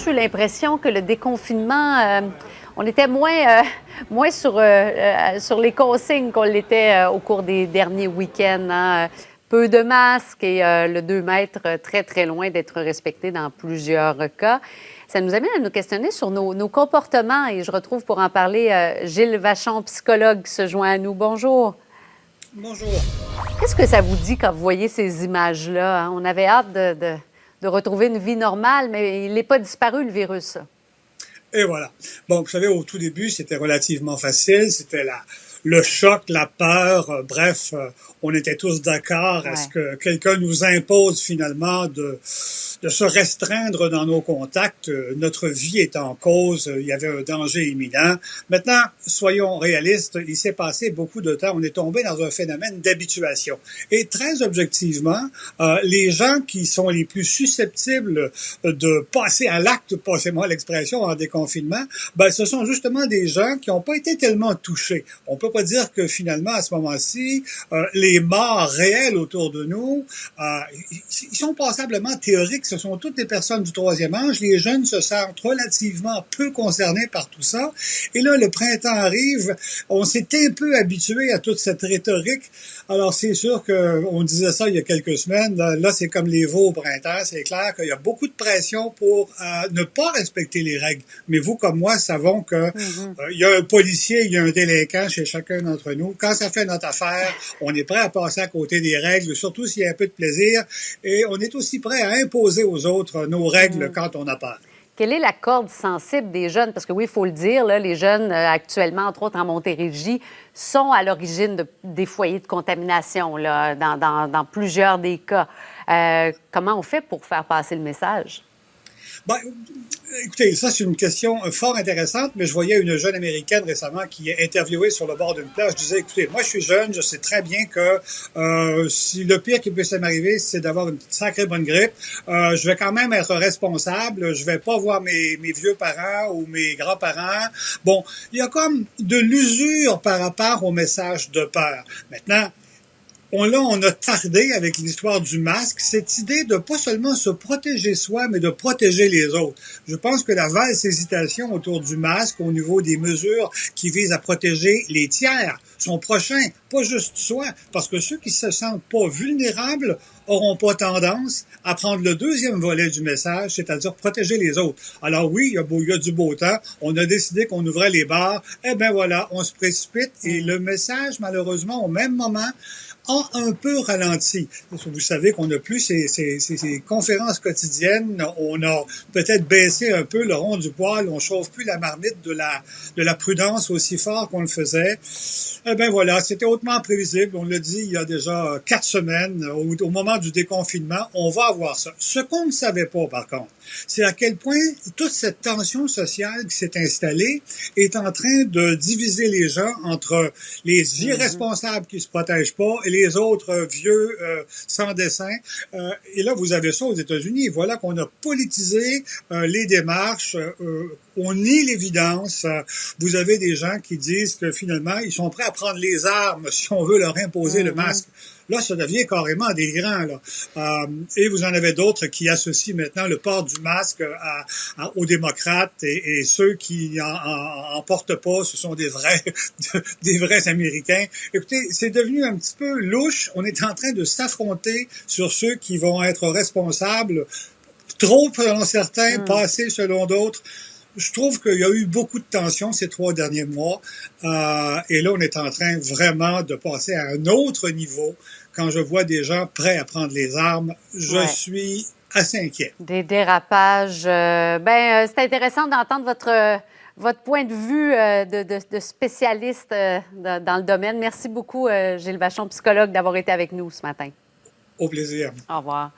eu l'impression que le déconfinement, on était moins sur les consignes qu'on l'était au cours des derniers week-ends, hein. Peu de masques et le 2 mètres très, très loin d'être respecté dans plusieurs cas. Ça nous amène à nous questionner sur nos comportements et je retrouve pour en parler Gilles Vachon, psychologue, qui se joint à nous. Bonjour. Bonjour. Qu'est-ce que ça vous dit quand vous voyez ces images-là, hein? On avait hâte de retrouver une vie normale, mais il n'est pas disparu, le virus. Et voilà. Bon, vous savez, au tout début, c'était relativement facile. C'était le choc, la peur. Bref, on était tous d'accord. Ouais. Est-ce que quelqu'un nous impose finalement de se restreindre dans nos contacts? Notre vie est en cause. Il y avait un danger imminent. Maintenant, soyons réalistes. Il s'est passé beaucoup de temps. On est tombé dans un phénomène d'habituation. Et très objectivement, les gens qui sont les plus susceptibles de passer à l'acte, passez-moi l'expression, en déconfinement, ben, ce sont justement des gens qui n'ont pas été tellement touchés. On peut pas dire que finalement, à ce moment-ci, les morts réels autour de nous, ils sont passablement théoriques. Ce sont toutes les personnes du troisième âge. Les jeunes se sentent relativement peu concernés par tout ça. Et là, le printemps arrive. On s'est un peu habitué à toute cette rhétorique. Alors, c'est sûr qu'on disait ça il y a quelques semaines. Là, c'est comme les veaux au printemps. C'est clair qu'il y a beaucoup de pression pour ne pas respecter les règles. Mais vous, comme moi, savons que il y a un policier, il y a un délinquant chez chacun d'entre nous. Quand ça fait notre affaire, on est prêt à passer à côté des règles, surtout s'il y a un peu de plaisir. Et on est aussi prêt à imposer aux autres nos règles quand on a peur. Quelle est la corde sensible des jeunes? Parce que oui, il faut le dire, là, les jeunes actuellement, entre autres en Montérégie, sont à l'origine des foyers de contamination là, dans plusieurs des cas. Comment on fait pour faire passer le message? Ben, écoutez, ça c'est une question fort intéressante, mais je voyais une jeune Américaine récemment qui est interviewée sur le bord d'une plage. Je disais, écoutez, moi je suis jeune, je sais très bien que si le pire qui puisse m'arriver, c'est d'avoir une sacrée bonne grippe, je vais quand même être responsable, je vais pas voir mes vieux parents ou mes grands-parents. Bon, il y a comme de l'usure par rapport au message de peur. Maintenant, on a tardé avec l'histoire du masque, cette idée de pas seulement se protéger soi, mais de protéger les autres. Je pense que la valse hésitation autour du masque, au niveau des mesures qui visent à protéger les tiers, son prochain, pas juste soi, parce que ceux qui se sentent pas vulnérables auront pas tendance à prendre le deuxième volet du message, c'est-à-dire protéger les autres. Alors oui, il y a du beau temps, on a décidé qu'on ouvrait les bars, eh ben voilà, on se précipite et le message, malheureusement, au même moment, a un peu ralenti. Vous savez qu'on n'a plus ces conférences quotidiennes. On a peut-être baissé un peu le rond du poil. On chauffe plus la marmite de la prudence aussi fort qu'on le faisait. Eh ben voilà, c'était hautement prévisible. On l'a dit il y a déjà 4 semaines. Au moment du déconfinement, on va avoir ça. Ce qu'on ne savait pas, par contre, c'est à quel point toute cette tension sociale qui s'est installée est en train de diviser les gens entre les irresponsables qui se protègent pas et les autres vieux sans dessin. Et là, vous avez ça aux États-Unis. Voilà qu'on a politisé les démarches. On nie l'évidence. Vous avez des gens qui disent que finalement, ils sont prêts à prendre les armes si on veut leur imposer le masque. Là, ça devient carrément délirant. Là. Et vous en avez d'autres qui associent maintenant le port du masque aux démocrates et ceux qui en portent pas, ce sont des vrais Américains. Écoutez, c'est devenu un petit peu louche. On est en train de s'affronter sur ceux qui vont être responsables, trop selon certains, pas assez selon d'autres. Je trouve qu'il y a eu beaucoup de tensions ces 3 derniers mois. Et là, on est en train vraiment de passer à un autre niveau. Quand je vois des gens prêts à prendre les armes, je suis assez inquiet. Des dérapages. C'est intéressant d'entendre votre point de vue de spécialiste dans le domaine. Merci beaucoup, Gilles Vachon, psychologue, d'avoir été avec nous ce matin. Au plaisir. Au revoir.